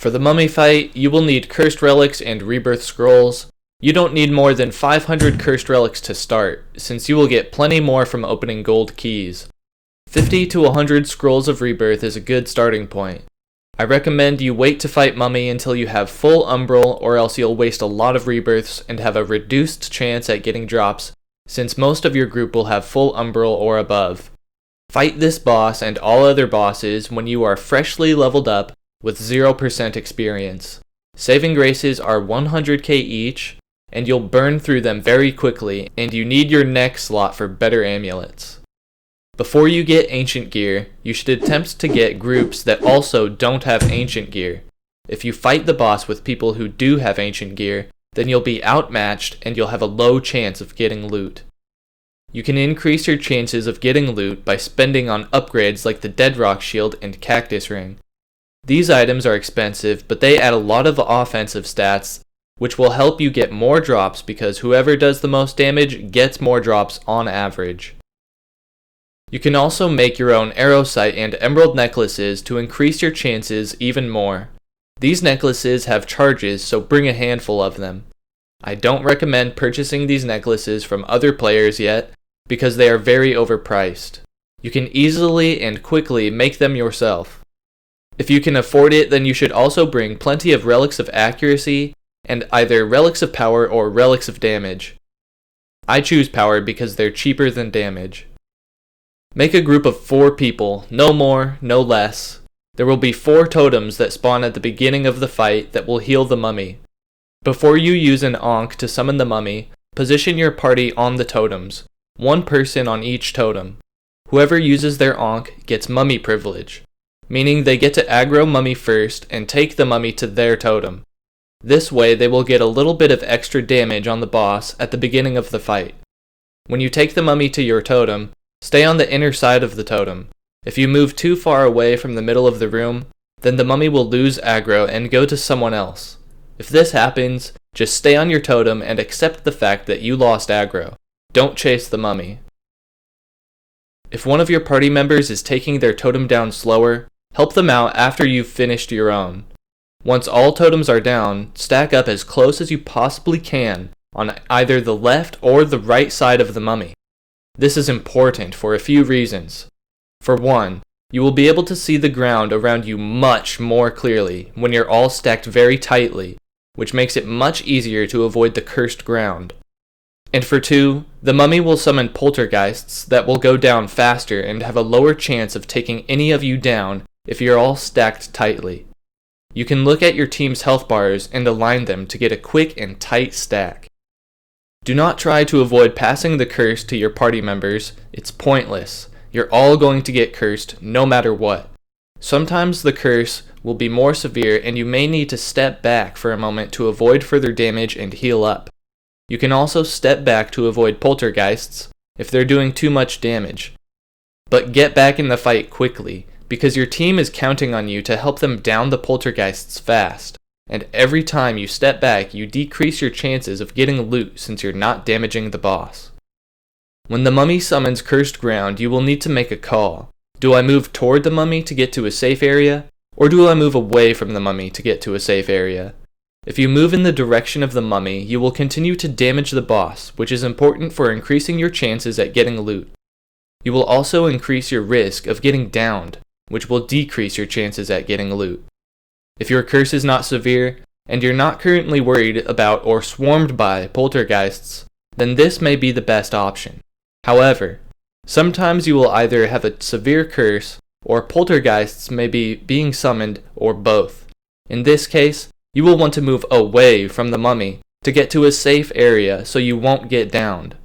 For the mummy fight, you will need cursed relics and rebirth scrolls. You don't need more than 500 cursed relics to start, since you will get plenty more from opening gold keys. 50 to 100 scrolls of rebirth is a good starting point. I recommend you wait to fight mummy until you have full umbral, or else you'll waste a lot of rebirths and have a reduced chance at getting drops, since most of your group will have full umbral or above. Fight this boss and all other bosses when you are freshly leveled up with 0% experience. Saving graces are 100k each, and you'll burn through them very quickly, and you need your next slot for better amulets. Before you get ancient gear, you should attempt to get groups that also don't have ancient gear. If you fight the boss with people who do have ancient gear, then you'll be outmatched and you'll have a low chance of getting loot. You can increase your chances of getting loot by spending on upgrades like the Deadrock Shield and Cactus Ring. These items are expensive, but they add a lot of offensive stats, which will help you get more drops because whoever does the most damage gets more drops on average. You can also make your own Aros and emerald necklaces to increase your chances even more. These necklaces have charges, so bring a handful of them. I don't recommend purchasing these necklaces from other players yet, because they are very overpriced. You can easily and quickly make them yourself. If you can afford it, then you should also bring plenty of relics of accuracy, and either relics of power or relics of damage. I choose power because they're cheaper than damage. Make a group of 4 people, no more, no less. There will be 4 totems that spawn at the beginning of the fight that will heal the mummy. Before you use an Ankh to summon the mummy, position your party on the totems, 1 person on each totem. Whoever uses their Ankh gets mummy privilege, meaning they get to aggro mummy first and take the mummy to their totem. This way they will get a little bit of extra damage on the boss at the beginning of the fight. When you take the mummy to your totem, stay on the inner side of the totem. If you move too far away from the middle of the room, then the mummy will lose aggro and go to someone else. If this happens, just stay on your totem and accept the fact that you lost aggro. Don't chase the mummy. If one of your party members is taking their totem down slower, help them out after you've finished your own. Once all totems are down, stack up as close as you possibly can on either the left or the right side of the mummy. This is important for a few reasons. For one, you will be able to see the ground around you much more clearly when you're all stacked very tightly, which makes it much easier to avoid the cursed ground. And for two, the mummy will summon poltergeists that will go down faster and have a lower chance of taking any of you down if you're all stacked tightly. You can look at your team's health bars and align them to get a quick and tight stack. Do not try to avoid passing the curse to your party members. It's pointless. You're all going to get cursed no matter what. Sometimes the curse will be more severe and you may need to step back for a moment to avoid further damage and heal up. You can also step back to avoid poltergeists if they're doing too much damage. But get back in the fight quickly, because your team is counting on you to help them down the poltergeists fast. And every time you step back, you decrease your chances of getting loot since you're not damaging the boss. When the mummy summons cursed ground, you will need to make a call. Do I move toward the mummy to get to a safe area, or do I move away from the mummy to get to a safe area? If you move in the direction of the mummy, you will continue to damage the boss, which is important for increasing your chances at getting loot. You will also increase your risk of getting downed, which will decrease your chances at getting loot. If your curse is not severe, and you're not currently worried about or swarmed by poltergeists, then this may be the best option. However, sometimes you will either have a severe curse, or poltergeists may be being summoned, or both. In this case, you will want to move away from the mummy to get to a safe area so you won't get downed.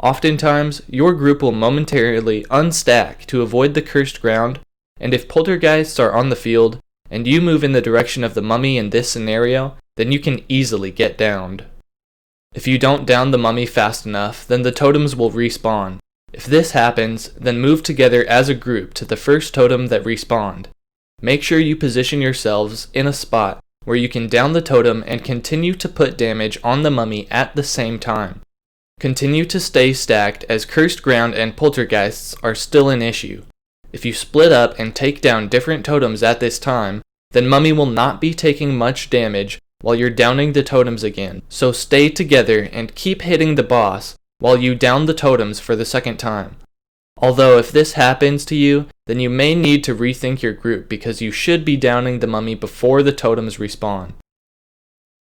Oftentimes, your group will momentarily unstack to avoid the cursed ground, and if poltergeists are on the field, and you move in the direction of the mummy in this scenario, then you can easily get downed. If you don't down the mummy fast enough, then the totems will respawn. If this happens, then move together as a group to the first totem that respawned. Make sure you position yourselves in a spot where you can down the totem and continue to put damage on the mummy at the same time. Continue to stay stacked as cursed ground and poltergeists are still an issue. If you split up and take down different totems at this time, then Mummy will not be taking much damage while you're downing the totems again. So stay together and keep hitting the boss while you down the totems for the second time. Although if this happens to you, then you may need to rethink your group because you should be downing the Mummy before the totems respawn.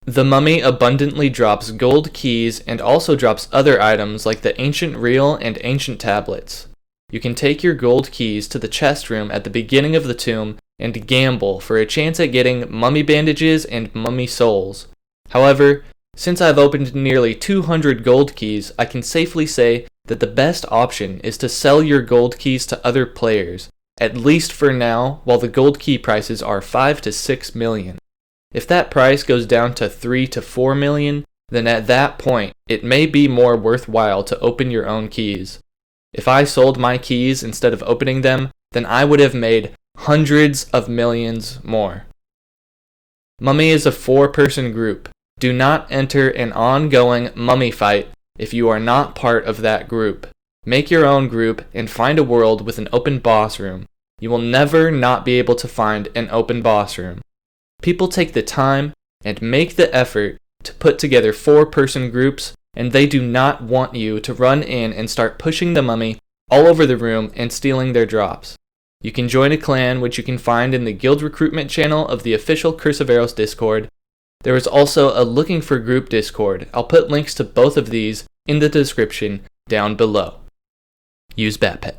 The Mummy abundantly drops gold keys and also drops other items like the ancient reel and ancient tablets. You can take your gold keys to the chest room at the beginning of the tomb and gamble for a chance at getting mummy bandages and mummy souls. However, since I've opened nearly 200 gold keys, I can safely say that the best option is to sell your gold keys to other players, at least for now, while the gold key prices are 5 to 6 million. If that price goes down to 3 to 4 million, then at that point, it may be more worthwhile to open your own keys. If I sold my keys instead of opening them, then I would have made hundreds of millions more. Mummy is a 4-person group. Do not enter an ongoing mummy fight if you are not part of that group. Make your own group and find a world with an open boss room. You will never not be able to find an open boss room. People take the time and make the effort to put together 4-person groups, and they do not want you to run in and start pushing the mummy all over the room and stealing their drops. You can join a clan, which you can find in the guild recruitment channel of the official Curse of Aros Discord. There is also a Looking for Group Discord. I'll put links to both of these in the description down below. Use Batpet.